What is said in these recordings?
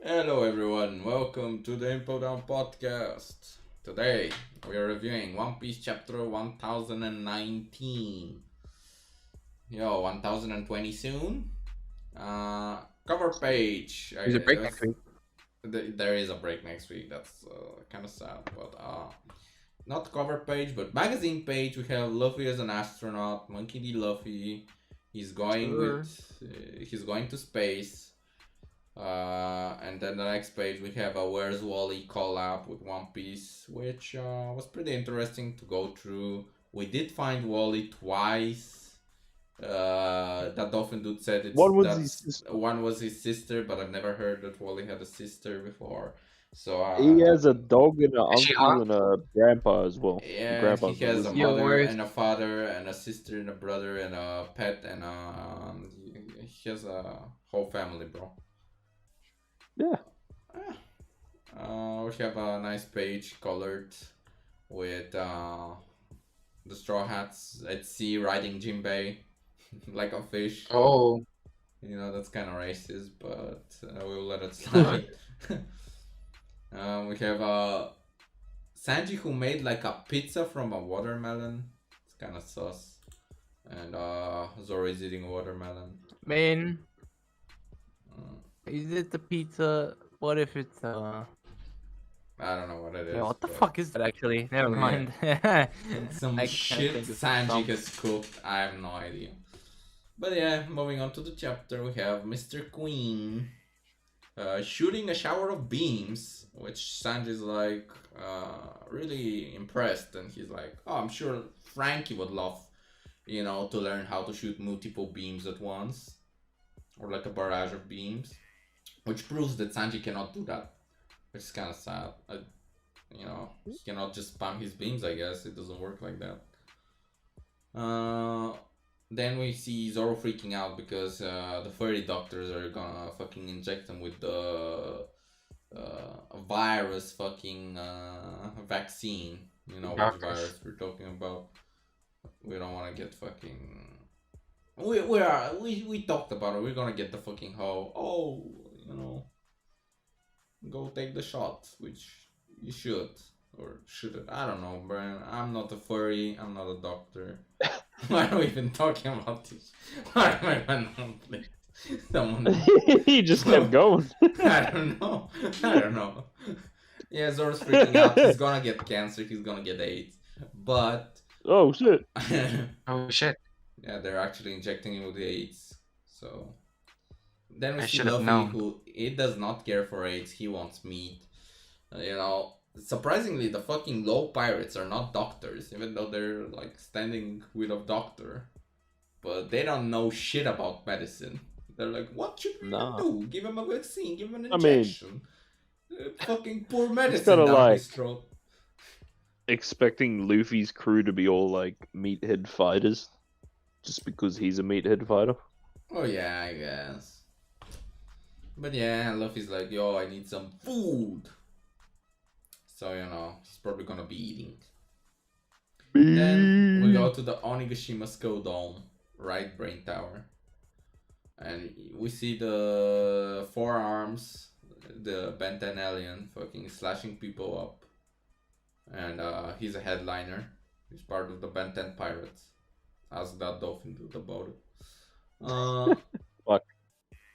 Hello everyone, welcome to the Impel podcast. Today we are reviewing One Piece chapter 1019. Yo, 1020 soon. Cover page. There's a break next week. There is a break next week. That's kind of sad, but not cover page, but magazine page. We have Luffy as an astronaut, Monkey D. Luffy. He's going Sure. he's going to space. And then the next page we have a Where's Wally collab with One Piece, which was pretty interesting to go through. We did find Wally twice. That Dolphin Dude said one was his sister, but I've never heard that Wally had a sister before. So He has a dog and an Is she uncle hot? and a grandpa as well. The yeah, he grandpa's a has a lizard. Yo, mother where's and a father and a sister and a brother and a pet and he has a whole family, bro. Yeah. We have a nice page colored with the Straw Hats at sea riding Jinbei like a fish. Oh, You know, that's kind of racist, but we'll let it slide. We have Sanji who made like a pizza from a watermelon. It's kind of sus. And Zoro is eating a watermelon. man, Uh, is it the pizza? What if it's I don't know what it is. Yeah, what the but fuck is that actually? Never Yeah. mind. It's some I can't shit think of Sanji some. has cooked. I have no idea. But yeah, moving on to the chapter, we have Mr. Queen shooting a shower of beams, which Sanji's like really impressed, and he's like, "Oh, I'm sure Frankie would love, to learn how to shoot multiple beams at once, or like a barrage of beams," which proves that Sanji cannot do that, which is kind of sad. He cannot just spam his beams. I guess it doesn't work like that. Uh, then we see Zoro freaking out because the furry doctors are gonna fucking inject him with the virus fucking vaccine. You know which Doctors. virus we're talking about. We don't want to get fucking. We talked about it. We're gonna get the fucking hoe. Oh, go take the shot, which you should or shouldn't. I don't know, Brian. I'm not a furry. I'm not a doctor. Why are we even talking about this? Why am I even on this? Someone. He just kept going. I don't know. I don't know. Yeah, Zoro's freaking out. He's gonna get cancer. He's gonna get AIDS. But Oh shit. Oh shit! yeah, they're actually injecting him with the AIDS. So then we I see should have Luffy, known. who it does not care for AIDS. He wants meat. Surprisingly, the fucking low pirates are not doctors, even though they're like standing with a doctor. But they don't know shit about medicine. They're like, what should we Nah. do? Give him a vaccine, give him an I mean, injection. Fucking pour It's medicine kinda down like his throat. expecting Luffy's crew to be all like meathead fighters, just because he's a meathead fighter. Oh yeah, I guess. But yeah, Luffy's like, yo, I need some food. So, he's probably gonna be eating. Then we go to the Onigashima Skull Dome, right brain tower. And we see the forearms, the Ben 10 alien fucking slashing people up. And he's a headliner. He's part of the Ben 10 pirates. Ask that dolphin dude about it. Fuck.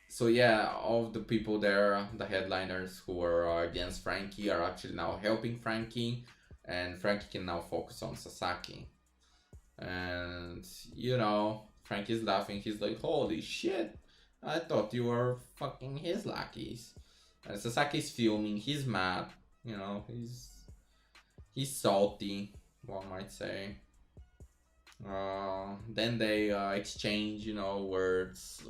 So yeah, all of the people there, the headliners who were against Frankie, are actually now helping Frankie, and Frankie can now focus on Sasaki. And Frankie's laughing. He's like, "Holy shit! I thought you were fucking his lackeys." And Sasaki's fuming. He's mad. He's salty, one might say. Then they exchange, words.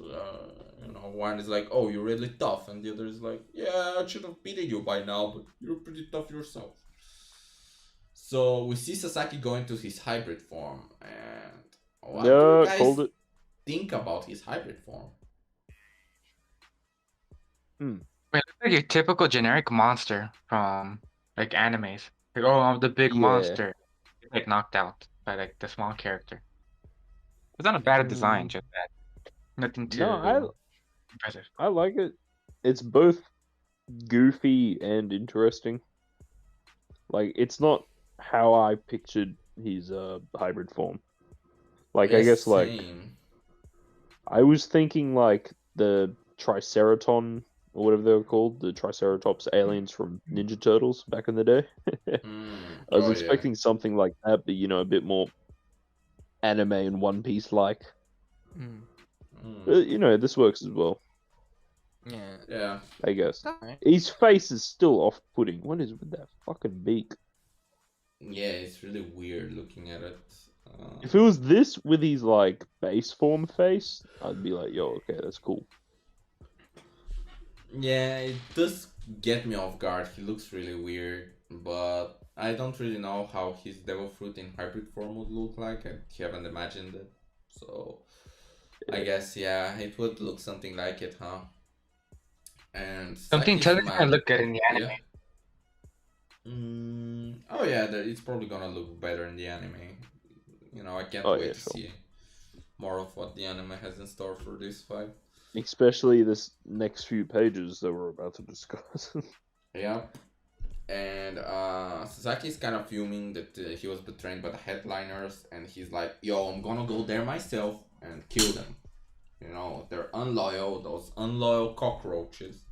One is like, "Oh, you're really tough," and the other is like, "Yeah, I should have beaten you by now, but you're pretty tough yourself." So we see Sasaki go into his hybrid form, and what do you guys Called it. think about his hybrid form? Wait, looks like your typical generic monster from like animes. Like, oh, I'm the big Yeah. monster. Get, like knocked out by like the small character. It's not a bad design, just that nothing too No, impressive. I like it. It's both goofy and interesting. Like, it's not how I pictured his hybrid form. Like, I Yes, guess, like, same. I was thinking, like, the Triceraton, or whatever they were called, the Triceratops aliens from Ninja Turtles back in the day. I was Oh yeah. expecting something like that, but, a bit more anime and One Piece like. Mm. Mm. This works as well, Yeah. Yeah. I guess. Alright. His face is still off-putting. What is with that fucking beak? Yeah, it's really weird looking at it. If it was this with his, like, base form face, I'd be like, yo, okay, that's cool. Yeah, it does get me off guard. He looks really weird, but I don't really know how his devil fruit in hybrid form would look like. I haven't imagined it. So I guess yeah, it would look something like it, huh? And Something Saki's tells me it's gonna mad. look good in the anime. Yeah. Oh yeah, it's probably gonna look better in the anime. I can't Oh, wait yeah, to sure. see more of what the anime has in store for this fight. Especially this next few pages that we're about to discuss. Yep. And Sasaki's kind of fuming that he was betrayed by the headliners, and he's like, "Yo, I'm gonna go there myself and kill them. They're unloyal, those unloyal cockroaches."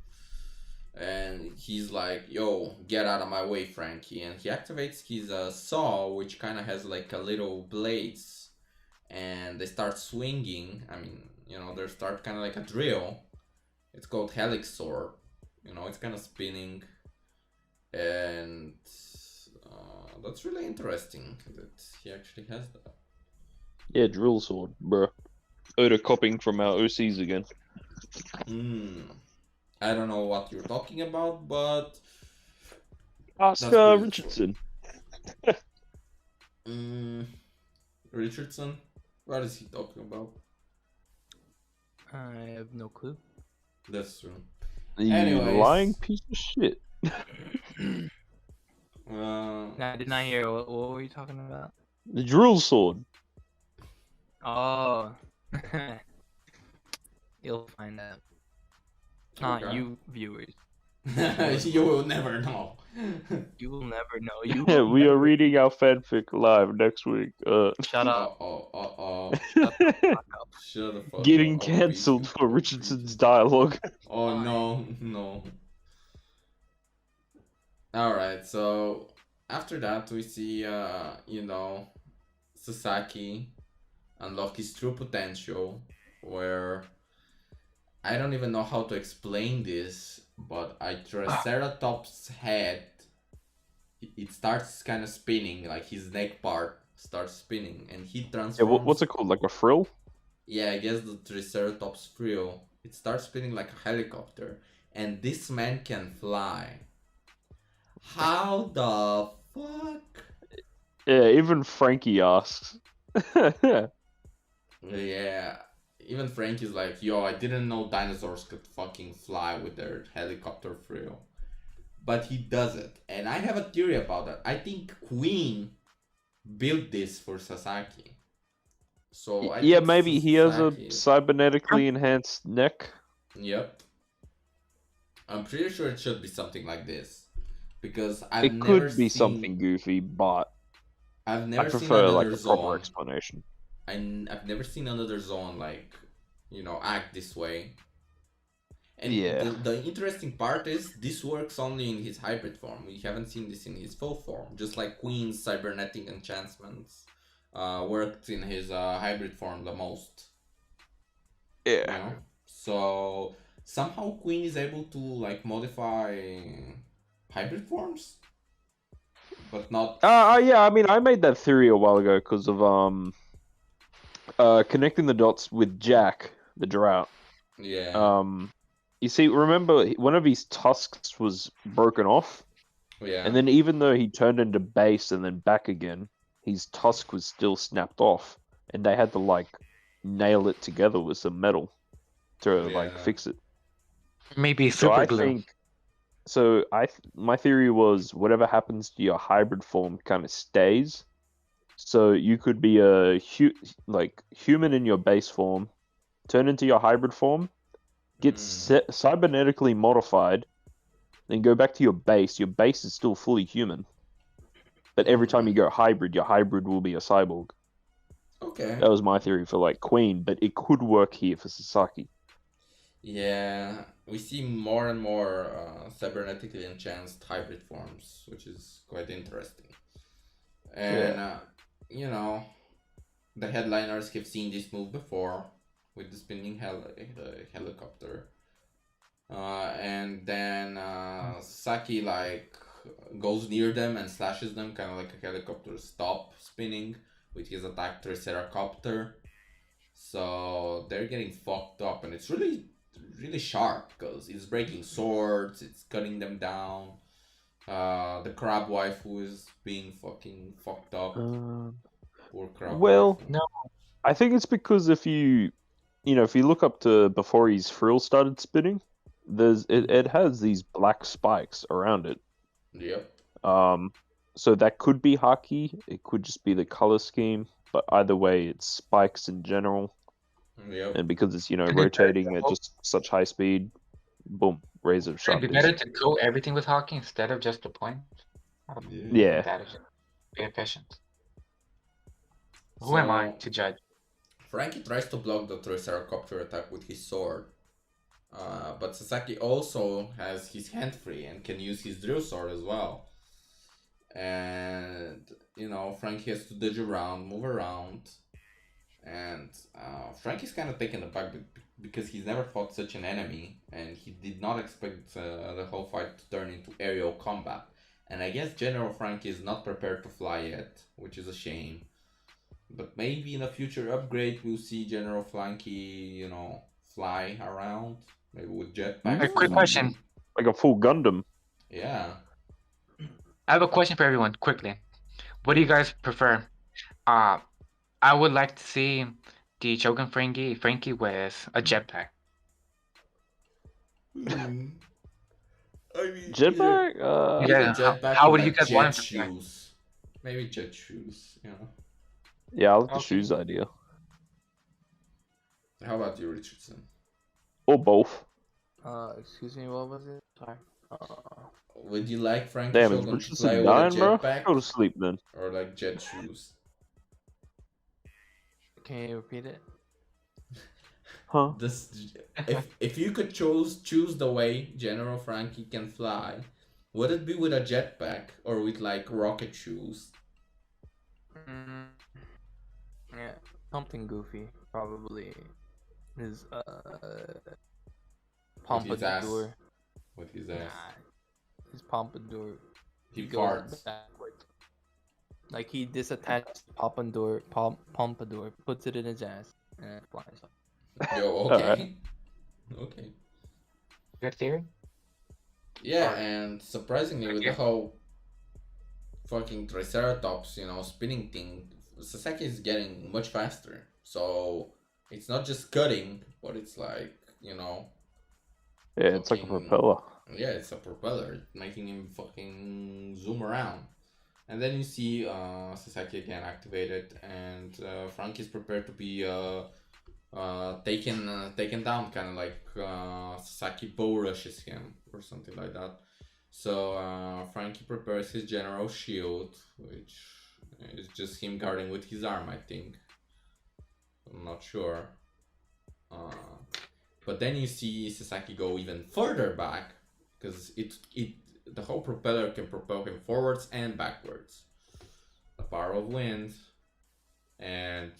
And he's like, "Yo, get out of my way, Frankie!" And he activates his saw, which kind of has like a little blades, and they start swinging. I mean, they start kind of like a drill. It's called Helix Sword. It's kind of spinning, and that's really interesting that he actually has that. Yeah, drill sword, bruh. Oda copying from our OCs again. I don't know what you're talking about, but Ask that's pretty Richardson. Rchrdsn? What is he talking about? I have no clue. That's true. You Anyways. lying piece of shit. I did not hear. What were you talking about? The drill sword. Oh. You'll find out. Not Okay. you, viewers. You will never know. You will never know. You Yeah, will we are never- reading our fanfic live next week. Shut up. Uh-oh. Shut the fuck up. Shut the fuck Getting up. cancelled for I'll beat you. Richardson's dialogue. Oh Fine. no. Alright, so after that we see Sasaki unlock his true potential, where I don't even know how to explain this, but a Triceratops head, it starts kind of spinning, like his neck part starts spinning, and he Yeah, transforms. what's it called? Like a frill? Yeah, I guess the Triceratops frill. It starts spinning like a helicopter, and this man can fly. How the fuck? Yeah, even Frankie asks. Yeah, even Frankie's like, yo, I didn't know dinosaurs could fucking fly with their helicopter frill. But he does it. And I have a theory about that. I think Queen built this for Sasaki. So Yeah, maybe he has a cybernetically enhanced neck. Yep. I'm pretty sure it should be something like this. Because It could be something goofy, but I've I never seen prefer another like a proper zone. explanation. I've never seen another zone like, act this way. And Yeah. the interesting part is this works only in his hybrid form. We haven't seen this in his full form. Just like Queen's cybernetic enchantments worked in his hybrid form the most. Yeah. So somehow Queen is able to like modify hybrid forms, but not. Yeah. I mean, I made that theory a while ago because of connecting the dots with Jack the Drought. Yeah. You see, remember one of his tusks was broken off, Yeah. and then even though he turned into base and then back again, his tusk was still snapped off, and they had to like nail it together with some metal to like fix it. Maybe So super I glue. think, my theory was whatever happens to your hybrid form kind of stays. So you could be a human in your base form, turn into your hybrid form, get cybernetically modified, then go back to your base. Your base is still fully human. But every time you go hybrid, your hybrid will be a cyborg. Okay. That was my theory for like Queen, but it could work here for Sasaki. Yeah, we see more and more cybernetically enhanced hybrid forms, which is quite interesting. And, you know, the headliners have seen this move before with the spinning helicopter. And then Sasaki, like, goes near them and slashes them, kind of like a helicopter stop spinning with his attack Rchrdsn. So they're getting fucked up, and it's really sharp because it's breaking swords, it's cutting them down. The crab wife who is being fucking fucked up. Poor crab Well, wife. No. I think it's because if you look up to before his frill started spinning, it has these black spikes around it. Yep. So that could be Haki. It could just be the color scheme. But either way, it's spikes in general. Yep. And because it's It'd be better rotating to at go- just such high speed, boom, razor It'd be sharpness. better to coat everything with hockey instead of just the point. Yeah. That is efficient. Who am I to judge? Frankie tries to block the Triceracopter attack with his sword. But Sasaki also has his hand free and can use his drill sword as well. And, Frankie has to dodge around, move around. And Frankie's kind of taken aback because he's never fought such an enemy. And he did not expect the whole fight to turn into aerial combat. And I guess General Frankie is not prepared to fly yet, which is a shame. But maybe in a future upgrade we'll see General Frankie, fly around. Maybe with jetpacks. A quick question. Like a full Gundam. Yeah. I have a question for everyone, quickly. What do you guys prefer? I would like to see the Chogan Frankie with a jetpack. I mean, Jetpack? either jetpack how or would you like guys jet want him to fly? shoes. Maybe jet shoes, Yeah, I like the Okay. shoes idea. How about you, Richardson? Or both. Excuse me, what was it? Sorry. Would you like Frankie Damn, is Shogun to Richardson fly with a dying, bro? jetpack Go to sleep then. or like jet shoes? Can you repeat it? Huh? If you could choose the way General Frankie can fly, would it be with a jetpack or with like rocket shoes? Yeah, something goofy. Probably his pompadour. With his ass. Nah, his pompadour. He goes farts. backwards. Like he disattached pompadour, puts it in his ass, and it flies up. Yo, okay. Alright. Okay. Good theory? Yeah, and surprisingly with the whole fucking Triceratops, spinning thing, Sasaki is getting much faster. So it's not just cutting, but it's like, Yeah, it's like a fucking- propeller. Yeah, it's a propeller, making him fucking zoom around. And then you see Sasaki again activated, and Frank is prepared to be taken down, kind of like Sasaki bow rushes him or something like that. So Frankie prepares his general shield, which is just him guarding with his arm, I think. I'm not sure. But then you see Sasaki go even further back, because the whole propeller can propel him forwards and backwards. The power of wind. And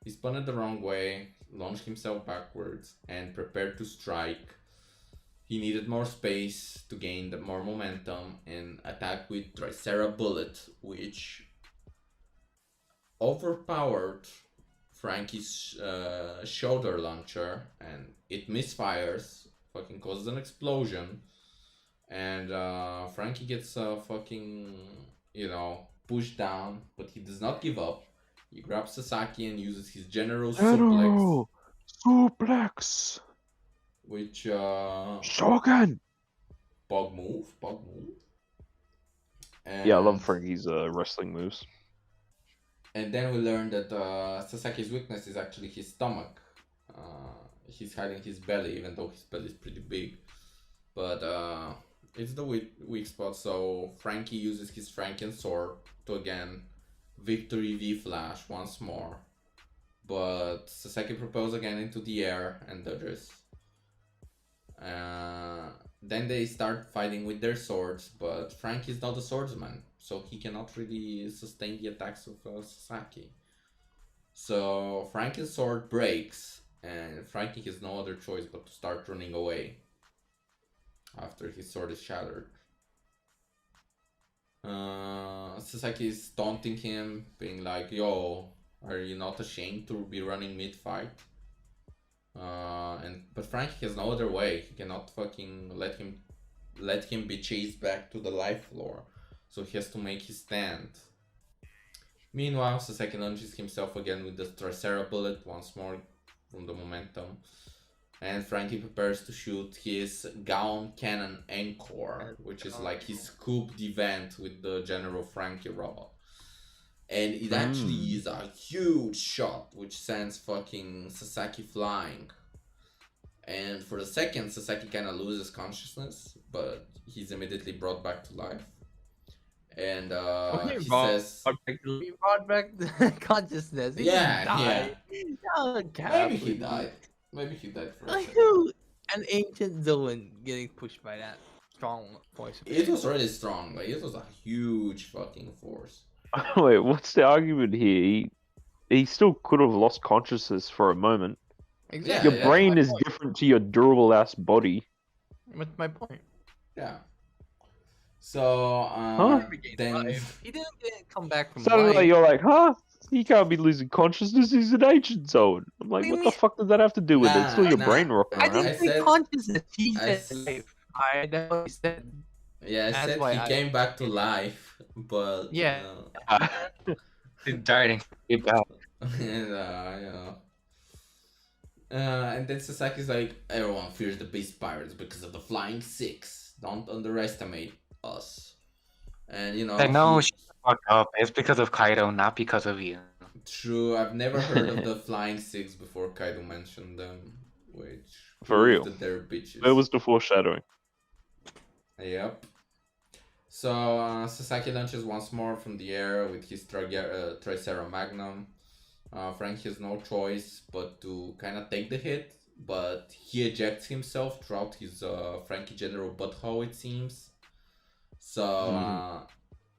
he spun it the wrong way, launched himself backwards, and prepared to strike. He needed more space to gain more momentum and attack with Tricera Bullet, which overpowered Frankie's shoulder launcher, and it misfires, fucking causes an explosion, and Frankie gets fucking, pushed down, but he does not give up. He grabs Sasaki and uses his general suplex, Suplex! which Shogun! bug move. And, Yeah, I love Frankie's wrestling moves. And then we learn that Sasaki's weakness is actually his stomach. He's hiding his belly, even though his belly is pretty big. but it's the weak spot. So Frankie uses his Franken sword to again victory V flash once more, but Sasaki propels again into the air and dodges. Then they start fighting with their swords, but Frank is not a swordsman, so he cannot really sustain the attacks of Sasaki. So Frank's sword breaks, and Frankie has no other choice but to start running away after his sword is shattered. Sasaki is taunting him, being like, "Yo, are you not ashamed to be running mid-fight?" But Frankie has no other way. He cannot fucking let him be chased back to the life floor, so he has to make his stand. Meanwhile, Sasaki launches himself again with the Tricera bullet once more from the momentum, and Frankie prepares to shoot his Gown Cannon Encore, which is like his scooped event with the General Frankie robot. And it actually is a huge shot, which sends fucking Sasaki flying. And for a second, Sasaki kind of loses consciousness, but he's immediately brought back to life. And he says, He brought back the consciousness. He Yeah, didn't die. Oh, maybe he died. Maybe he died for a Like second. who? An ancient Zoan getting pushed by that strong force. It was really strong. Like, it was a huge fucking force. Wait, what's the argument here? He still could have lost consciousness for a moment. Exactly. Your brain is different to your durable ass body. That's my point. Yeah. So, then... He didn't come back from Suddenly life. you're like, huh? He can't be losing consciousness, he's an ancient zone. I'm like, What do what you the mean? fuck does that have to do with it? It's still your Nah, brain rocking I around. didn't say said- consciousness. He I said s- life. Alright, that's what he said. Yeah, I That's said why he I- came back to life, but... Yeah. He's dying. He's bad. And, and then Sasaki's like, everyone fears the beast pirates because of the flying six. Don't underestimate us. And Like, no, he- shut the fuck up. It's because of Kaido, not because of you. True, I've never heard of the flying six before Kaido mentioned them, which For proves real. that they're bitches. Where was the foreshadowing? Yep. So Sasaki launches once more from the air with his Tricera Magnum. Frank has no choice but to kind of take the hit, but he ejects himself throughout his Frankie General butthole, it seems. So,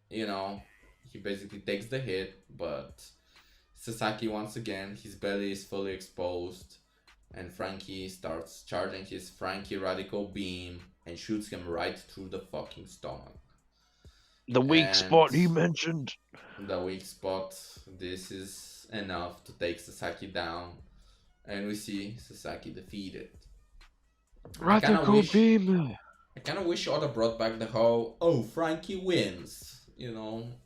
he basically takes the hit, but Sasaki once again, his belly is fully exposed, and Frankie starts charging his Frankie Radical Beam and shoots him right through the fucking stomach. The weak And- spot he mentioned. The weak spot, this is enough to take Sasaki down, and we see Sasaki defeated. I kinda Radical wish- beam. I kind of wish Oda brought back the whole, oh, Frankie wins,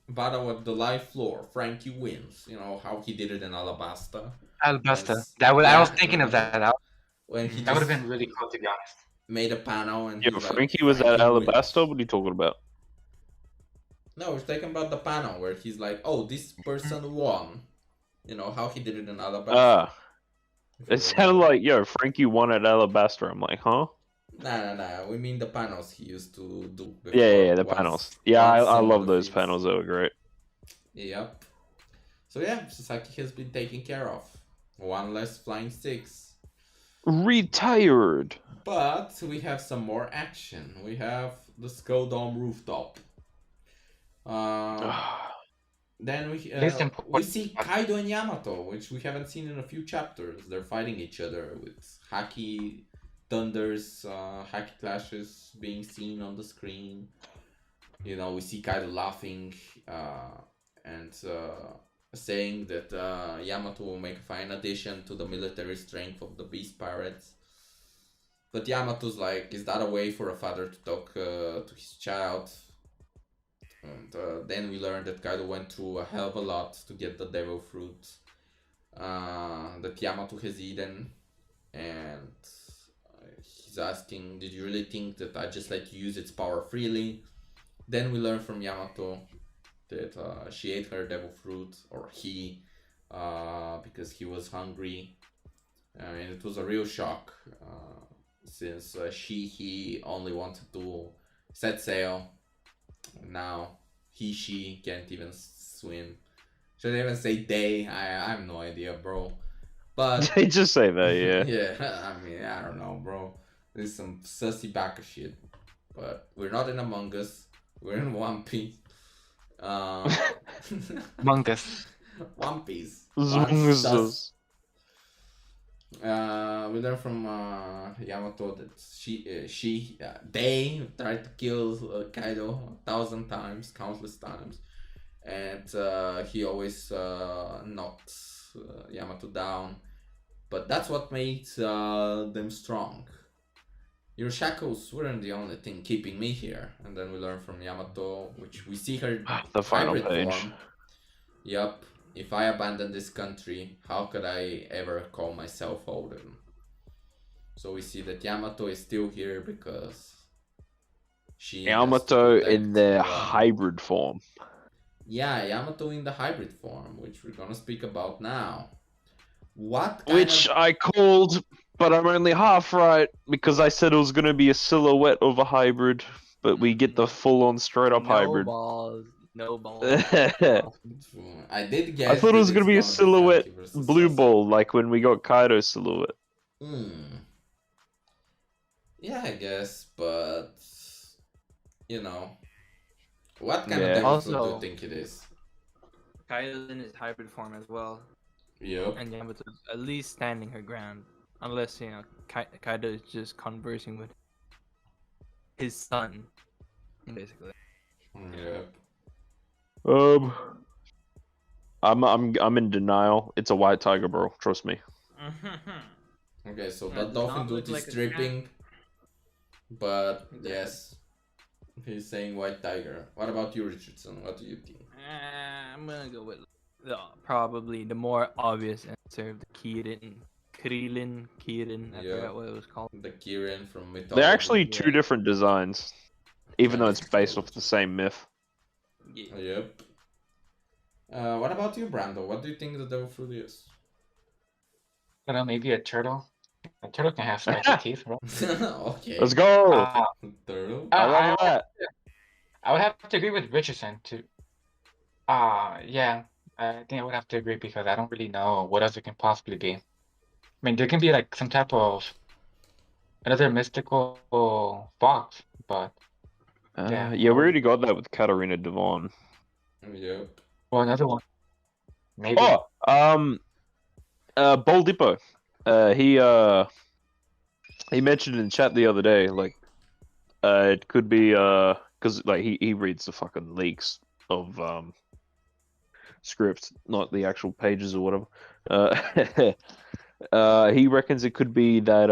battle at the live floor, Frankie wins, how he did it in Alabasta. Alabasta. Yes. I was Yeah, thinking of remember? that. When he That would have just been really cool, to be honest. made a panel and Yo, he's like, Frankie was at Frankie wins. Alabasta? What are you talking about? No, we're talking about the panel where he's like, oh, this person won. How he did it in Alabasta. Ah, if you it sounded remember. like, yo, Frankie won at Alabasta. I'm like, huh? Nah. We mean the panels he used to do. Yeah, the once- panels. Yeah, once I someone love those defeats- panels. They were great. Yep. So yeah, Sasaki has been taken care of. One less flying six. Retired. But we have some more action. We have the Skull Dome rooftop. Then Least we important- see Kaido and Yamato, which we haven't seen in a few chapters. They're fighting each other with Haki thunders, Haki clashes being seen on the screen. We see Kaido laughing and saying that Yamato will make a fine addition to the military strength of the Beast Pirates. But Yamato's like, is that a way for a father to talk to his child? And then we learned that Kaido went through a hell of a lot to get the devil fruit that Yamato has eaten. And he's asking, did you really think that I just let you use its power freely? Then we learn from Yamato that she ate her devil fruit, or he, because he was hungry. And it was a real shock. since he only wanted to set sail. Now she can't even swim. Should I even say they? I have no idea, bro. But They just say that, yeah. yeah, I mean, I don't know, bro. This is some sussy back of shit. But we're not in Among Us. We're in One Piece. Among Us. One Piece. Zungus. We learn from Yamato that they tried to kill Kaido 1,000 times, countless times, and he always knocks Yamato down. But that's what made them strong. Your shackles weren't the only thing keeping me here. And then we learn from Yamato, which we see her The final hybrid page. form. Yup. If I abandon this country, how could I ever call myself Odin? So we see that Yamato is still here because she has to Yamato protect in their Wano. hybrid form. Yeah, Yamato in the hybrid form, which we're gonna speak about now. What kind Which of... I called, but I'm only half right because I said it was going to be a silhouette of a hybrid, but we get the full-on straight-up No hybrid. balls. No balls. I did guess I thought it was that going to be a it's silhouette Frankie versus blue Sasuke. ball, like when we got Kaido's silhouette. Yeah, I guess, but you know, what kind Yeah. of devil fruit do you Also- think it is? Kaido's in his hybrid form as well, Yep. and Yamato's at least standing her ground, unless Kaido is just conversing with his son, basically. Yep. I'm in denial. It's a white tiger, bro. Trust me. Okay, so That that does dolphin not dude look is like a stripping, but Exactly. yes, he's saying white tiger. What about you, Richardson? What do you think? I'm gonna go with probably the more obvious answer, the Krillin. I Yeah. forgot what it was called. The Kirin from mythology. They're actually two Yeah. different designs, even though Chinese it's based off mythology. the same myth. Yeah. Yep. What about you, Brando? What do you think the devil fruit is? I don't know, maybe a turtle. A turtle can have spiky teeth, right? Okay. Let's go. Turtle. I love that. I would have to agree with Richardson too. Yeah, I think I would have to agree because I don't really know what else it can possibly be. I mean, there can be like some type of another mystical fox, but Yeah, Yeah, we already got that with Katarina Devon. Yep. well, another one. Maybe. Bol Dippo. He mentioned in chat the other day, like, it could be because like he reads the fucking leaks of script, not the actual pages or whatever. He reckons it could be that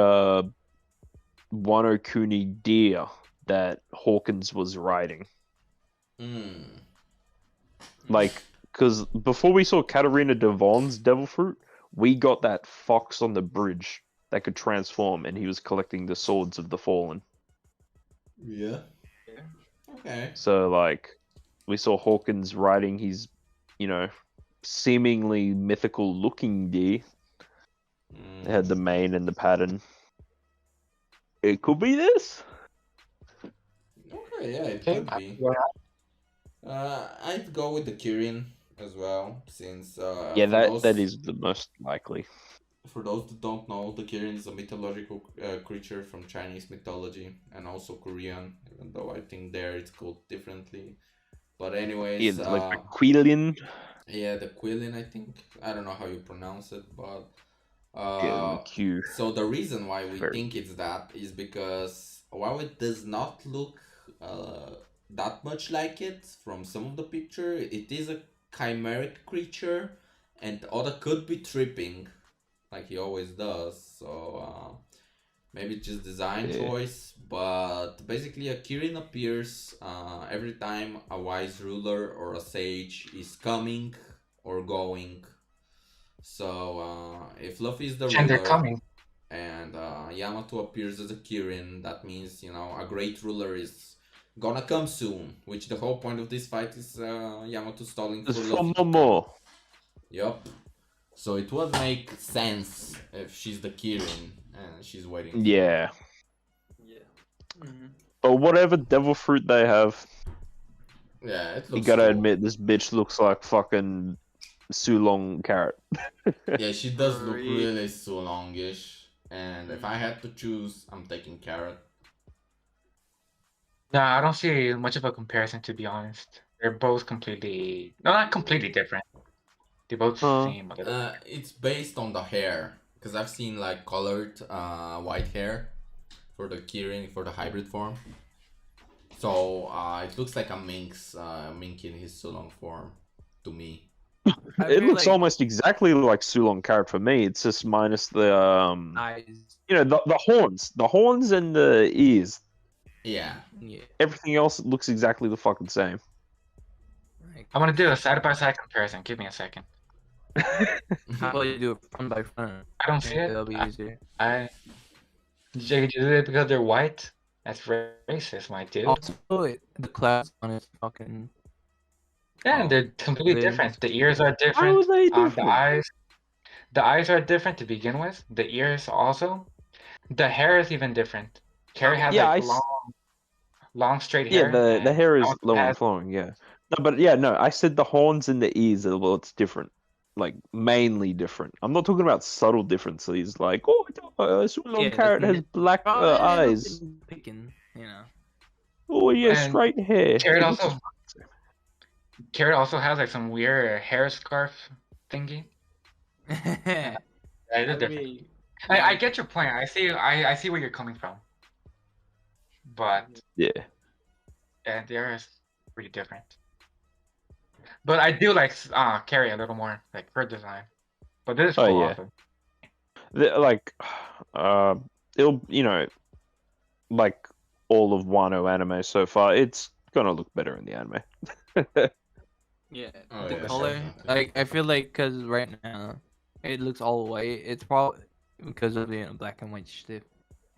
Wano Kuni deer that Hawkins was riding. Like, because before we saw Katarina Devon's devil fruit, we got that fox on the bridge that could transform, and he was collecting the swords of the fallen. Yeah. Okay. So, like, we saw Hawkins riding his, seemingly mythical looking deer. It had the mane and the pattern. It could be this. Okay, yeah, it Okay, could be. I'd go with the Kirin as well, since Yeah, for that is the most likely. For those that don't know, the Kirin is a mythological creature from Chinese mythology and also Korean, even though I think there it's called differently. But anyways, Yeah, like the Quilin. yeah, the Quilin, I think. I don't know how you pronounce it, but Yeah, Q. so the reason why we Very think it's that is because while it does not look that much like it from some of the picture, it is a chimeric creature, and Oda could be tripping like he always does. So maybe it's just design choice, but basically a Kirin appears every time a wise ruler or a sage is coming or going. So if Luffy is the and they're ruler coming. and Yamato appears as a Kirin, that means, a great ruler is gonna come soon, which the whole point of this fight is Yamato stalling for It's Luffy from to come. Momo. Yup. So it would make sense if she's the Kirin and she's waiting. Yeah. But whatever devil fruit they have, Yeah, it you looks gotta cool. admit this bitch looks like fucking Sulong carrot. Yeah, she does look Freak. really so longish. And if I had to choose, I'm taking carrot. No, I don't see much of a comparison, to be honest. They're both completely, no, not completely different. They both seem a little. It's based on the hair, because I've seen like colored white hair for the Kirin for the hybrid form. So it looks like a mink in his Sulong form to me. It looks almost exactly like Sulong carrot for me. It's just minus the eyes. you know, the horns and the ears. Yeah. Yeah. Everything else looks exactly the fucking same. Like, I'm gonna do a side-by-side comparison. Give me a second. how about you do it front by front? I don't see think it. that'll be easier. You do it because they're white? That's racist, my dude. Also, the clouds on his fucking. Yeah, they're completely They- different. The ears are How different. are they The different? eyes are different to begin with. The ears also. The hair is even different. Carrie has Yeah, like long straight hair. the and hair is Allison low and has- flowing. Yeah, no, but yeah, no. I said the horns and the ears are what's different, like mainly different. I'm not talking about subtle differences, like oh, Sulong Yeah, carrot that's has black Oh, yeah, eyes. Picking, you know. Oh, yeah, And straight hair. Carrot It looks also Carrot also has like some weird hair scarf thingy. Yeah, it is different. I get your point. I see where you're coming from. But yeah. yeah, they're pretty different. But I do like Carrie a little more, like her design. But this is Oh, cool yeah. also. Like, it'll like all of Wano anime so far. It's gonna look better in the anime. Yeah, Oh, the yeah, color. definitely. Like I feel like because right now it looks all white. It's probably because of the black and white strip.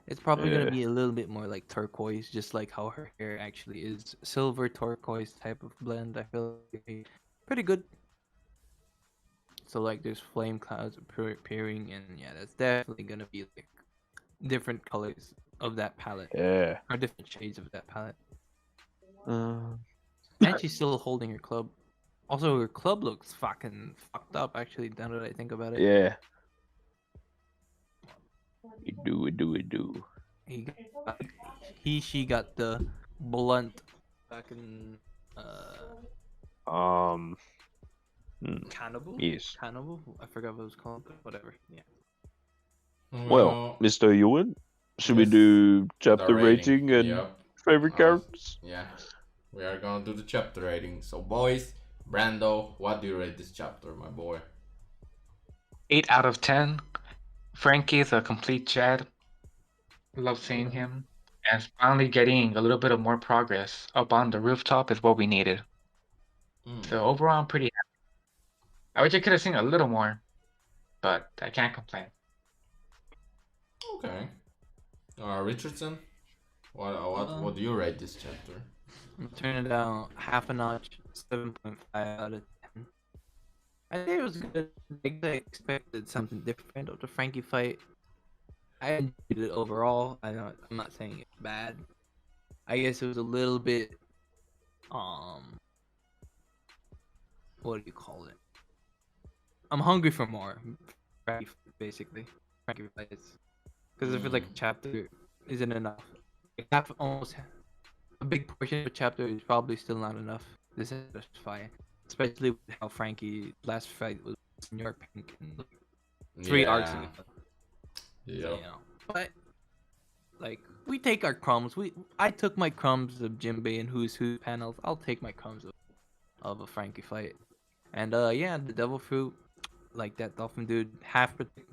It's probably Yeah. gonna be a little bit more like turquoise, just like how her hair actually is. Silver turquoise type of blend. I feel like pretty good. So like there's flame clouds appearing, and yeah, that's definitely gonna be like different colors of that palette, Yeah. or different shades of that palette. Uh, And she's still holding her club. Also, her club looks fucking fucked up. Actually, now that I think about it. yeah. It do. She got the blunt fucking Hmm, cannibal. yes. Cannibal. I forgot what it was called, but whatever. Yeah. Well, Mr. Yuen, should we yes, do the chapter rating and Yep. favorite characters? Yeah. We are gonna do the chapter rating. So, boys, Brando, what do you rate this chapter, my boy? 8 out of 10. Frankie's a complete Chad. Love seeing him. And finally getting a little bit of more progress up on the rooftop is what we needed. So overall, I'm pretty happy. I wish I could have seen a little more, but I can't complain. Okay. Richardson, what do you rate this chapter? I'm turning it down half a notch. 7.5 out of 10. I think it was good. I expected something different of the Frankie fight. I enjoyed it overall. I'm not saying it's bad. I guess it was a little bit what do you call it? I'm hungry for more. Frankie, basically. Frankie fights. Because I feel like a chapter isn't enough. Like almost a big portion of a chapter is probably still not enough to satisfy. Especially with how Frankie last fight was in your pink and like, 3 arcs in it. Yeah. You know. But like we take our crumbs. I took my crumbs of Jinbei and Who's Who panels. I'll take my crumbs of a Frankie fight. And yeah, the devil fruit, like that dolphin dude, half protect.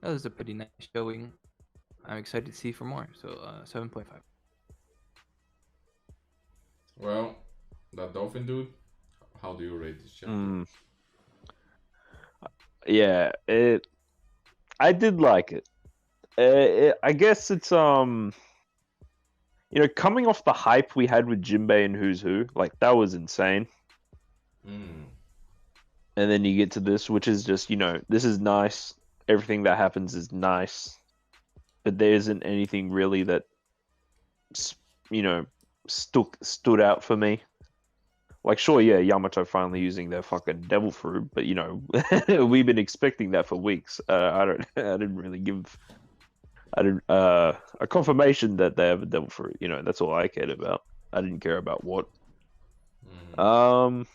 That was a pretty nice showing. I'm excited to see for more. So 7.5. Well, that dolphin dude, how do you rate this chapter? Yeah, I did like it. I guess it's you know, coming off the hype we had with Jinbei and Who's Who, like that was insane. And then you get to this, which is just, you know, this is nice. Everything that happens is nice, but there isn't anything really that you know, stood out for me. Like, sure, yeah, Yamato finally using their fucking devil fruit, but you know, we've been expecting that for weeks. I didn't really give, a confirmation that they have a devil fruit. You know, that's all I cared about. I didn't care about what. Mm.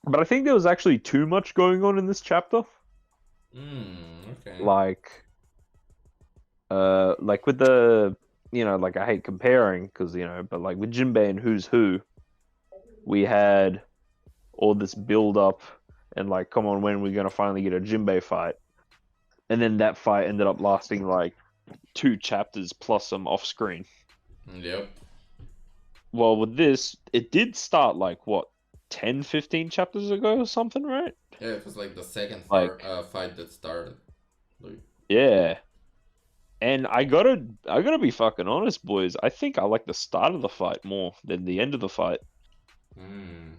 But I think there was actually too much going on in this chapter. Okay. Like with the, you know, like I hate comparing because you know, but like with Jinbei and Who's Who, we had all this build up and like, come on, when are we gonna finally get a Jinbei fight? And then that fight ended up lasting like 2 chapters plus some off screen. Yep. Well, with this, it did start like what, 10, 15 chapters ago or something, right? Yeah, it was like the second Like, fight that started. Like, yeah. And I gotta be fucking honest, boys. I think I like the start of the fight more than the end of the fight. mm.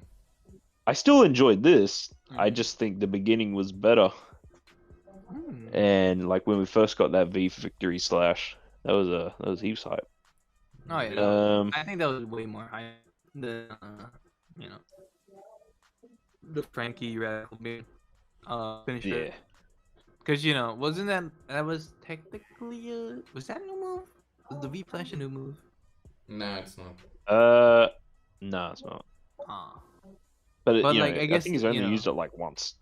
I still enjoyed this. I Mhm. just think the beginning was better. And like when we first got that V victory slash, that was heaps hype. Oh yeah, I think that was way more high than you know, the Frankie radical beam finisher. Yeah. Because you know, wasn't that was technically was that a new move? Was the V flash a new move? No, it's not. No, it's not. Ah. But But you know, like I I guess think he's you only know, used it like once.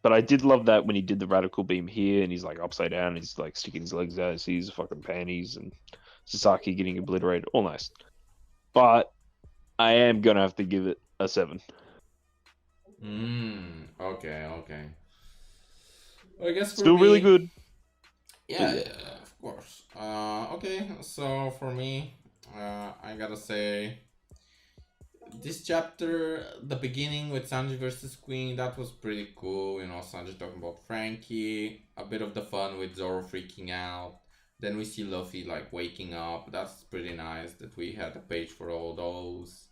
But I did love that when he did the radical beam here, and he's like upside down, and he's like sticking his legs out, sees fucking panties, and Sasaki getting obliterated. All nice. But I am gonna have to give it a 7. Okay. I guess for Still me, really good. yeah, yeah. yeah, of course. Okay, so for me, I gotta say, this chapter, the beginning with Sanji versus Queen, that was pretty cool. You know, Sanji talking about Frankie, a bit of the fun with Zoro freaking out. Then we see Luffy like waking up. That's pretty nice that we had a page for all those.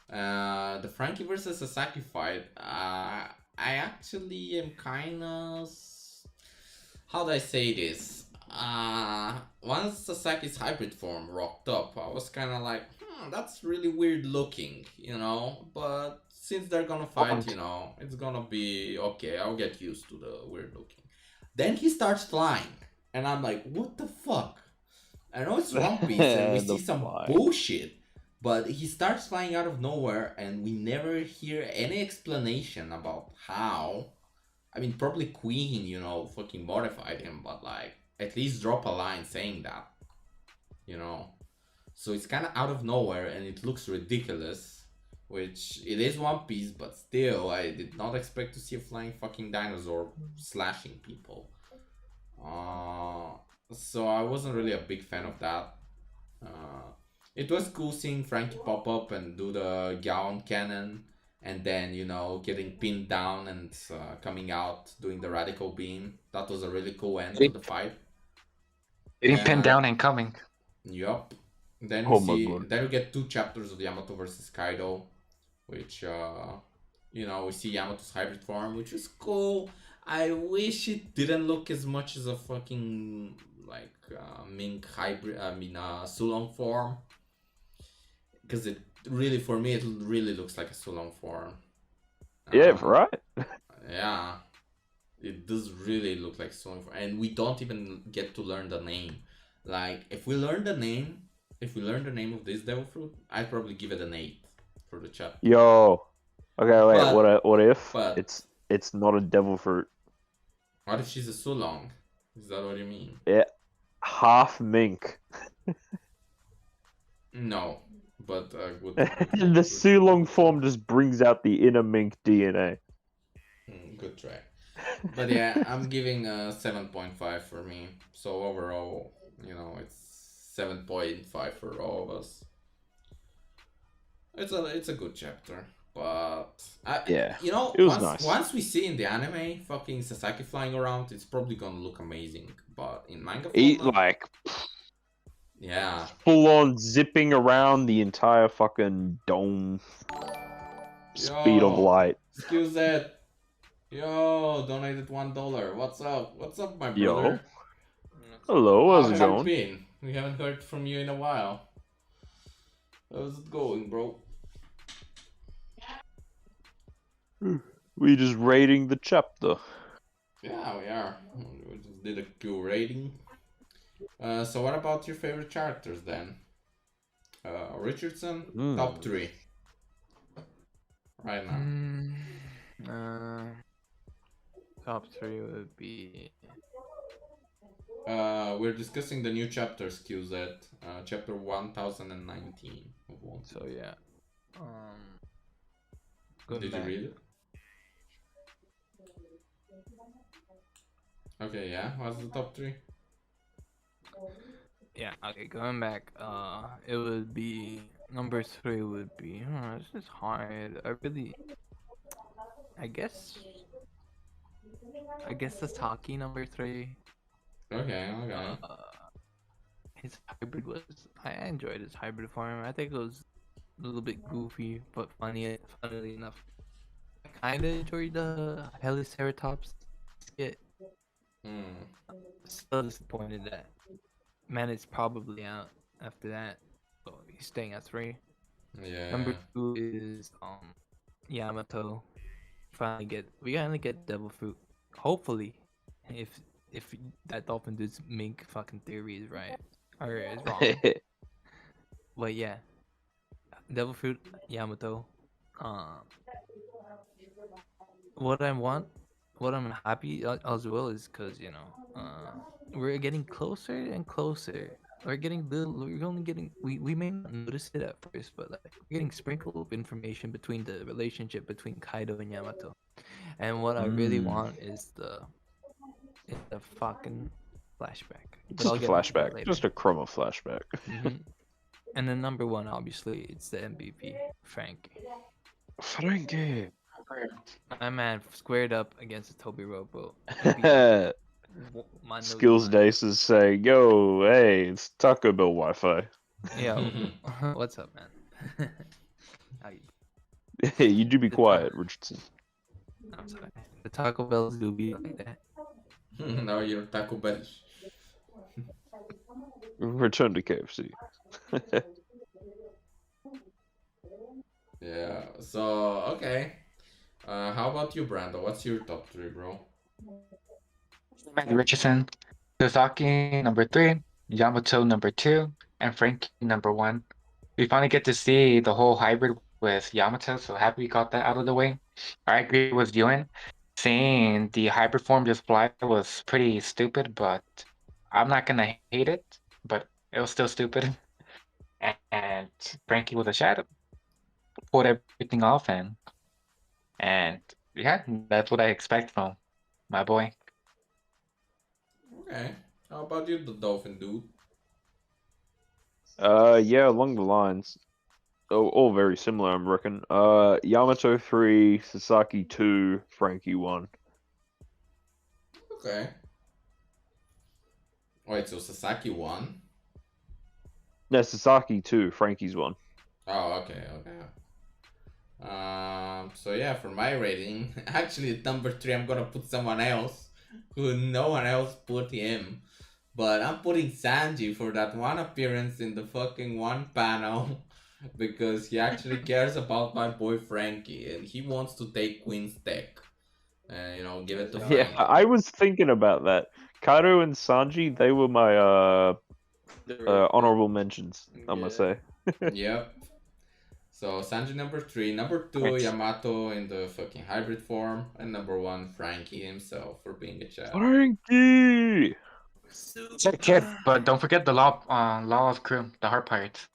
The Frankie versus Sasaki fight. I actually am kind of. How do I say this? Once Sasaki's hybrid form rocked up, I was kind of like, that's really weird looking, you know? But since they're gonna fight, you know, it's gonna be okay. I'll get used to the weird looking. Then he starts flying, and I'm like, what the fuck? I know it's One Piece and we see The some fly. bullshit, but he starts flying out of nowhere and we never hear any explanation about how. I mean, probably Queen, you know, fucking modified him, but like, at least drop a line saying that, you know? So it's kind of out of nowhere and it looks ridiculous, which it is One Piece, but still, I did not expect to see a flying fucking dinosaur slashing people. So I wasn't really a big fan of that. It was cool seeing Frankie pop up and do the Gown cannon, and then you know getting pinned down and coming out doing the radical beam. That was a really cool end to the fight. Getting pinned down and coming. Yup. Then we Oh my see. God. Then we get 2 chapters of Yamato versus Kaido, which you know, we see Yamato's hybrid form, which is cool. I wish it didn't look as much as a fucking like Mink hybrid. I mean, Sulong form, because it really, for me, it really looks like a Sulong form. Yeah, right. Yeah, it does really look like Sulong form, and we don't even get to learn the name. Like, if we learn the name of this devil fruit, I'd probably give it an 8 for the chapter. Yo. Okay, wait. But- what if but- it's not a devil fruit? What if she's a Sulong? Is that what you mean? Yeah, half mink. No, but good. The Sulong form just brings out the inner mink DNA. Good try. But yeah, I'm giving a 7.5 for me. So overall, you know, it's 7.5 for all of us. It's a good chapter, but Yeah, you know, it was once nice. once we see in the anime fucking Sasaki flying around, it's probably gonna look amazing. But in manga format, Like yeah, full on zipping around the entire fucking dome. Speed of Yo. light. Excuse that. Yo, donated $1. What's up? What's up, my Yo. brother? Hello, how's How it have you going? been? We haven't heard from you in a while. How's it going, bro? We just rating the chapter. Yeah, we are. We just did a Q rating. So what about your favorite characters then? Rchrdsn, top 3. Right now. Top 3 would be. We're discussing the new chapters, QZ. Chapter 1019 of One. So yeah. Did you read it? Okay, yeah. What's the top 3? Yeah, okay, going back, it would be number 3 would be this is hard. I guess that's Taki number 3. Okay. His hybrid was I enjoyed his hybrid form. I think it was a little bit goofy but funnily enough. I kinda enjoyed the Heliceratops skit. Still disappointed that man is probably out after that. So he's staying at 3. Yeah. Number 2 is Yamato. We finally get Devil Fruit. Hopefully, if that Dolphin Dude's mink fucking theory is right or is wrong. But yeah, Devil Fruit, Yamato. What I'm happy as well is because we're getting closer and closer. We're only getting we may not notice it at first, but like we're getting sprinkled of information between the relationship between Kaido and Yamato. And what I really want is the fucking flashback. But Just I'll a get into that flashback. later. Just a Chroma flashback. And then number 1, obviously, it's the MVP, Frankie. Frankie. My man squared up against the Toby rowboat. Skills Dace is saying, yo, hey, it's Taco Bell Wi-Fi. Yo, what's up, man? How you? Hey, you do be quiet, Richardson. I'm sorry. The Taco Bells do be like that. Now you're Taco Bell. Return to KFC. Yeah. So okay. How about you, Brando? What's your top 3, bro? Richardson, Sasaki number 3, Yamato number 2, and Frankie number 1. We finally get to see the whole hybrid with Yamato, so happy we got that out of the way. I agree with Yuen. Seeing the hybrid form just fly was pretty stupid, but I'm not gonna hate it, but it was still stupid. And Frankie with a shadow pulled everything off, and yeah, that's what I expect from my boy. Okay. How about you, the Dolphin Dude? Yeah, along the lines. Oh, all very similar, I'm reckon. Yamato 3, Sasaki 2, Frankie 1. Okay. Wait, so Sasaki won? No, Sasaki 2, Frankie's 1. Oh, okay. So yeah, for my rating, actually at number 3, I'm gonna put someone else who no one else put him. But I'm putting Sanji for that one appearance in the fucking one panel because he actually cares about my boy Frankie and he wants to take Queen's tech and give it to Frankie. Yeah, I was thinking about that. Kaido and Sanji, they were my honorable mentions, I'm gonna say. Yep. So Sanji number 3, number 2 Thanks. Yamato in the fucking hybrid form, and number 1 Frankie himself for being a child. Frankie! It's a kid, but don't forget the law of crew, the heart pirates,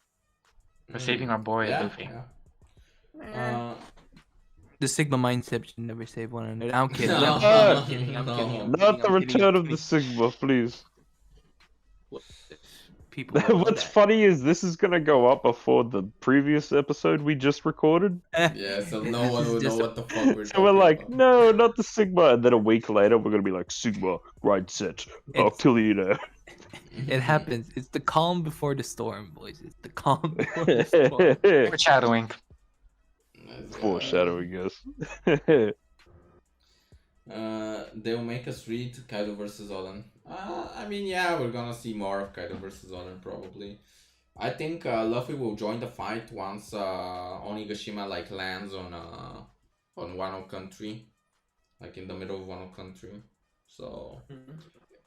for saving our boy Luffy. Yeah. The Sigma mindset should never save one another. I'm kidding. No, I'm kidding. I'm kidding. I'm Not the kidding, I'm return kidding. of the Sigma, please. People will know What's that. funny is this is gonna go up before the previous episode we just recorded. Yeah, so no one will know what the fuck we're So we're talking like, about. no, not the Sigma, and then a week later we're gonna be like, Sigma, right set, I'll kill you now. It happens. It's the calm before the storm, boys. It's the calm before the storm. Foreshadowing. Foreshadowing, yes. They'll make us read Kaido versus Oden. I mean, yeah, we're gonna see more of Kaido versus Oden probably. I think Luffy will join the fight once Onigashima like lands on Wano country, like in the middle of Wano country. So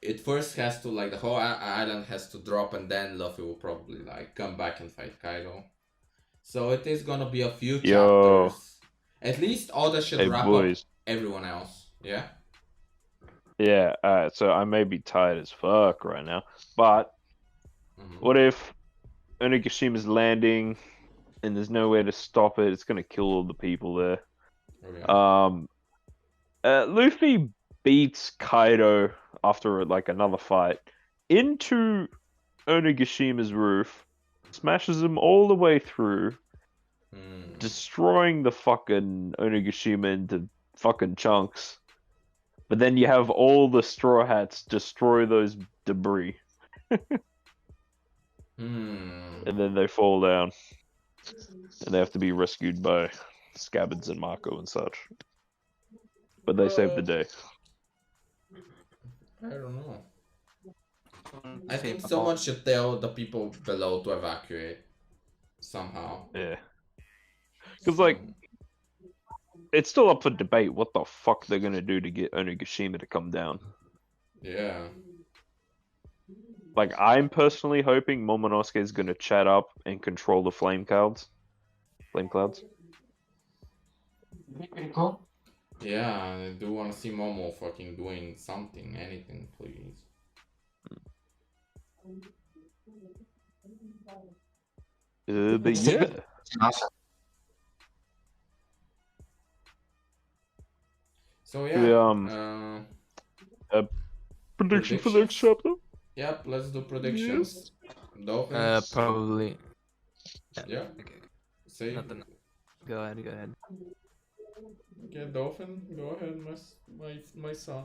it first has to like the whole island has to drop, and then Luffy will probably like come back and fight Kaido. So it is gonna be a few Yo, chapters. At least Oda should hey wrap up boys. everyone else. Yeah. Yeah, so I may be tired as fuck right now, but Mhm. what if Onigashima's landing and there's nowhere to stop it? It's gonna kill all the people there. Okay. Luffy beats Kaido after like another fight into Onigashima's roof, smashes him all the way through, destroying the fucking Onigashima into fucking chunks. But then you have all the Straw Hats destroy those debris, and then they fall down, and they have to be rescued by Scabbards and Marco and such. But they save the day. I don't know. I think someone should tell the people below to evacuate somehow. Yeah. Because, like, it's still up for debate what the fuck they're gonna do to get Onigashima to come down. Yeah. Like, I'm personally hoping Momonosuke is gonna chat up and control the flame clouds. Flame clouds. Pretty cool. Yeah, I do want to see Momo fucking doing something, anything, please. But yeah. Awesome. So yeah. Prediction for the next chapter? Yep, let's do predictions. Dolphins. Probably. Yeah. Okay. Say. Nothing. Go ahead. Okay, Dolphin, go ahead, my son.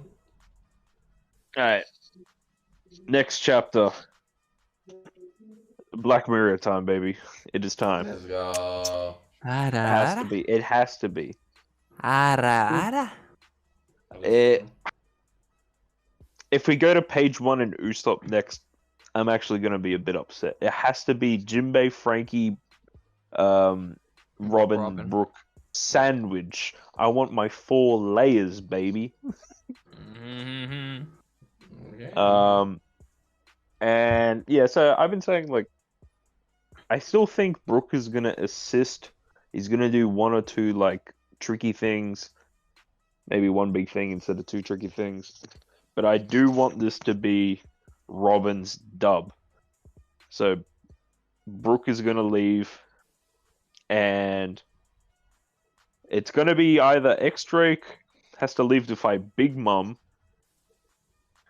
Alright. Next chapter. Black Mirror time, baby. It is time. Let's go. It has to be. It has to be. If we go to page 1 and Usopp next, I'm actually going to be a bit upset. It has to be Jinbei, Frankie, Robin, Brook sandwich. I want my 4 layers, baby. Okay. And yeah, so I've been saying, like, I still think Brook is gonna assist. He's gonna do 1 or 2 like tricky things, maybe 1 big thing instead of 2 tricky things. But I do want this to be Robin's dub. So Brook is gonna leave, and it's gonna be either X-Drake has to leave to fight Big Mom.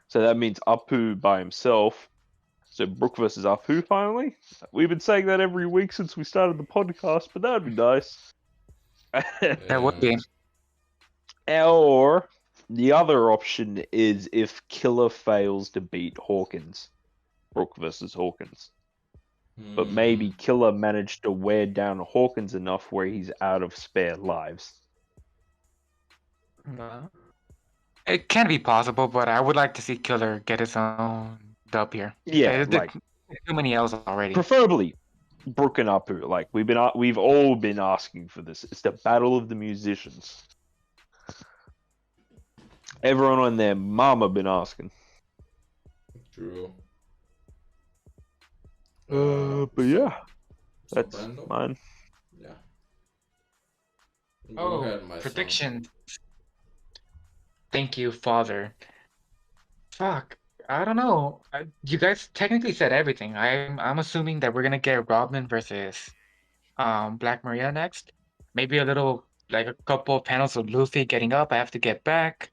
So that means Apu by himself. So Brook versus Apu finally. We've been saying that every week since we started the podcast, but that'd be nice. That would be. Or the other option is if Killer fails to beat Hawkins. Brook versus Hawkins. But maybe Killer managed to wear down Hawkins enough where he's out of spare lives. It can be possible, but I would like to see Killer get his own dub here. Yeah, like too many L's already. Preferably Brook and Apu. Like we've all been asking for this. It's the battle of the musicians. Everyone on their mama been asking. True. But yeah, that's Brando? mine. Yeah. Go Oh, ahead, my prediction. Thank you, Father. Fuck, I don't know. You guys technically said everything. I'm assuming that we're gonna get Robin versus Black Maria next. Maybe a little like a couple of panels of Luffy getting up. I have to get back.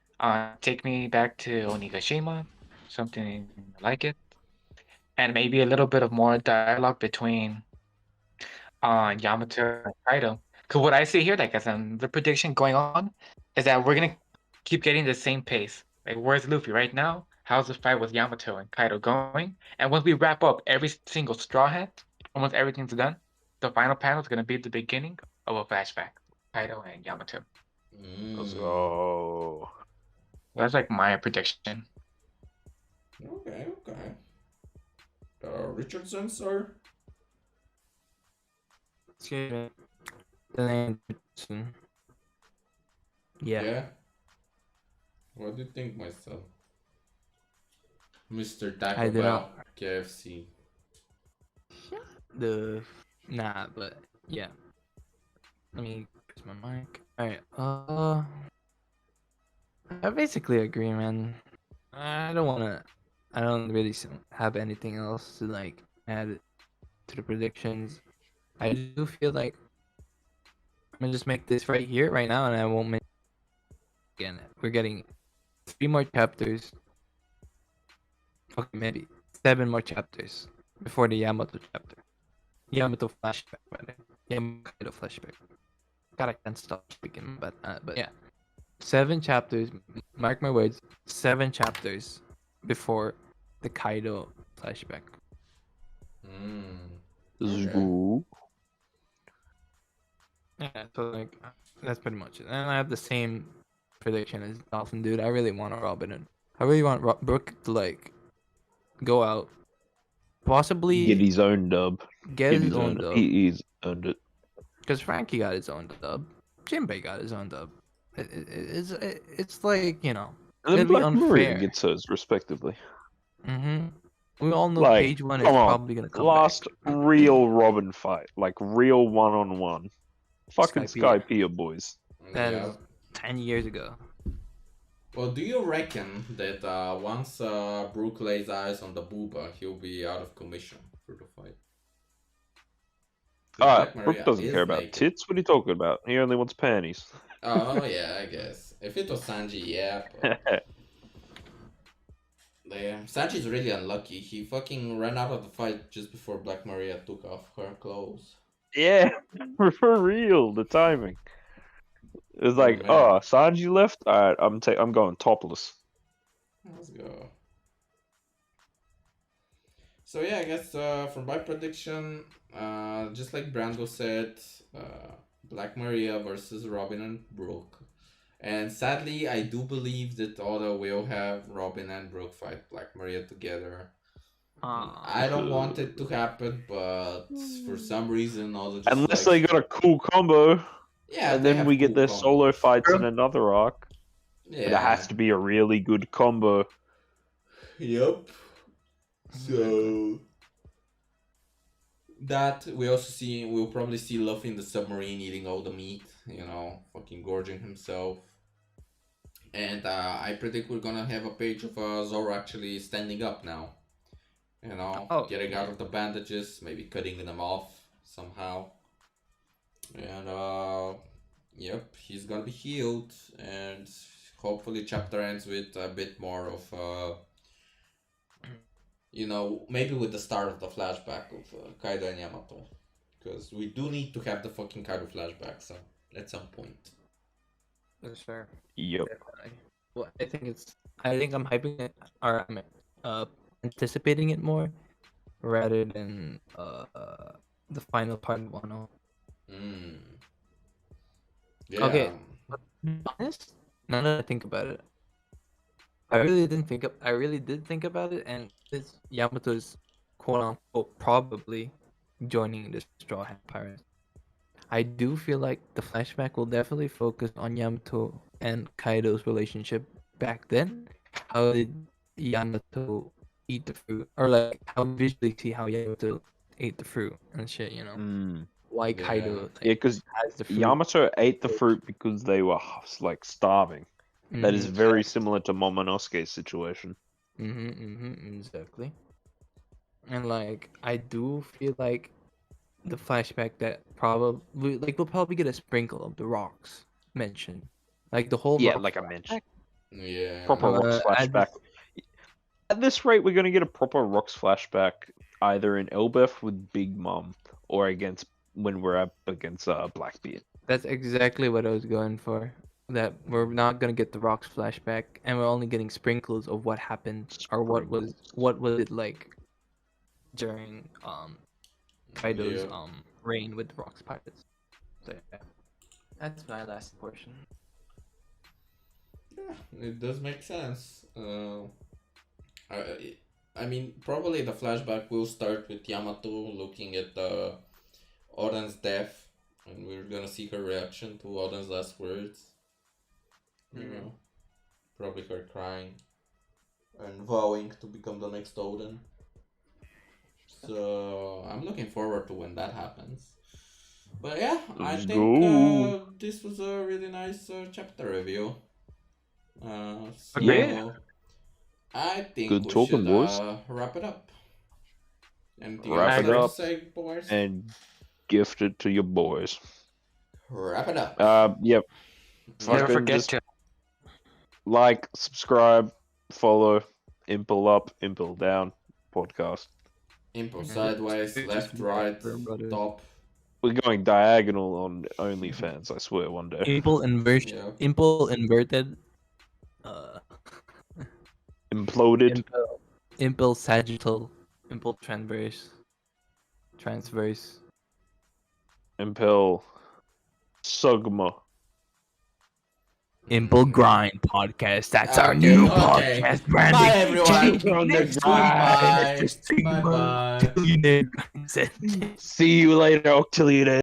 Take me back to Onigashima, something like it, and maybe a little bit of more dialogue between Yamato and Kaido. Because what I see here, like as the prediction going on, is that we're gonna keep getting the same pace. Like, where's Luffy right now? How's the fight with Yamato and Kaido going? And once we wrap up every single Straw Hat, almost everything's done, the final panel is gonna be the beginning of a flashback. Kaido and Yamato. Let's go. That's like my prediction. Okay, okay. Rchrdsn, sir? Excuse me. The name Rchrdsn. Yeah. Yeah? What do you think, myself? Mr. Taco I do Bell, not. KFC. Nah, but yeah. Let me press my mic. Alright, I basically agree, man. I don't wanna. I don't really have anything else to like add to the predictions. I do feel like I'm gonna just make this right here, right now, and I won't make again. We're getting 3 more chapters. Okay, maybe 7 more chapters before the Yamato chapter. Yamato flashback, rather. Yamato flashback. God, I can't stop speaking about that. But yeah, 7 chapters. Mark my words. 7 chapters before the Kaido flashback. Okay. Zoo. Yeah, so like that's pretty much it. And I have the same prediction as DolphinDude. I really want a Robin, and I really want Brook to like go out, possibly Get his own dub. get his own dub. He's earned it. Because Frankie got his own dub, Jinbei got his own dub. It's like, you know, And then it'd be Black Maria unfair. gets hers, respectively. We all know Like, page 1 is come on. probably gonna come Last back. real Robin fight. Like, real one-on-one. Fucking Skypiea. Skypiea boys. That Yeah. is 10 years ago. Well, do you reckon that once Brook lays eyes on the booba, he'll be out of commission for the fight? 'Cause Black Brooke Maria doesn't is care about naked. tits. What are you talking about? He only wants panties. Oh, yeah, I guess. If it was Sanji, yeah. But... Damn, Sanji's really unlucky. He fucking ran out of the fight just before Black Maria took off her clothes. Yeah, for real. The timing. It was like, man. oh, Sanji left. All right, I'm going topless. Let's go. So yeah, I guess for my prediction, just like Brando said, Black Maria versus Robin and Brooke. And sadly, I do believe that Oda will have Robin and Brooke fight Black Maria together. I don't want it to happen, but for some reason, Oda just Unless likes... they got a cool combo. Yeah, and they then have we get cool their solo combos. fights in another arc. Yeah. But it has to be a really good combo. Yep. So that we'll probably see Luffy in the submarine eating all the meat, you know, fucking gorging himself. And I predict we're gonna have a page of Zoro actually standing up now. You know, getting out of the bandages, maybe cutting them off somehow. And yep, he's gonna be healed, and hopefully chapter ends with a bit more of you know, maybe with the start of the flashback of Kaido and Yamato. Because we do need to have the fucking Kaido flashback at some point. That's fair. Yep. Definitely. Well, I think I'm hyping it, or I'm anticipating it more, rather than the final part of Wano. Yeah. Okay. But to be honest, now that I think about it, I really did think about it, and this Yamato's quote unquote probably joining the Straw Hat Pirates. I do feel like the flashback will definitely focus on Yamato and Kaido's relationship back then. How did Yamato eat the fruit, or like how we visually see how Yamato ate the fruit and shit, you know? Why Kaido Yeah, because has the fruit. Yamato ate the fruit because they were like starving. That is very similar to Momonosuke's situation. Exactly. And like I do feel like the flashback that probably like we'll probably get a sprinkle of the rocks mentioned, like the whole Yeah, rock like I flashback. mentioned. Yeah. Proper rocks flashback. At this rate, we're gonna get a proper rocks flashback either in Elbeth with Big Mom or against when we're up against Blackbeard. That's exactly what I was going for. That we're not gonna get the rocks flashback, and we're only getting sprinkles of what happened or what was it like during Kaido's reign with the rocks pirates. So yeah, that's my last portion. it does make sense. I mean, probably the flashback will start with Yamato looking at Oden's death, and we're gonna see her reaction to Oden's last words. You know, probably her crying and vowing to become the next Oden. So I'm looking forward to when that happens. But yeah, I Let's think go. this was a really nice chapter review. So Agreed. I think Good we talking, should boys. Wrap it up. Anything Wrap else it to up. say, boys? And gift it to your boys. Wrap it up. Yep. Never Fucking forget just to. like, subscribe, follow, Impel up, Impel down podcast. Impel sideways, left, right, Brother. top. We're going diagonal on OnlyFans, I swear, one day. Impel inversion. Yeah. Impel inverted. Imploded. Impel sagittal. Impel transverse. Impel Sugma. Impel grind podcast. That's our Okay, new okay. podcast branding. Bye, everyone. Change on the Next Bye. grind. Bye-bye. Billionaire grind. See you later, Octillionaire.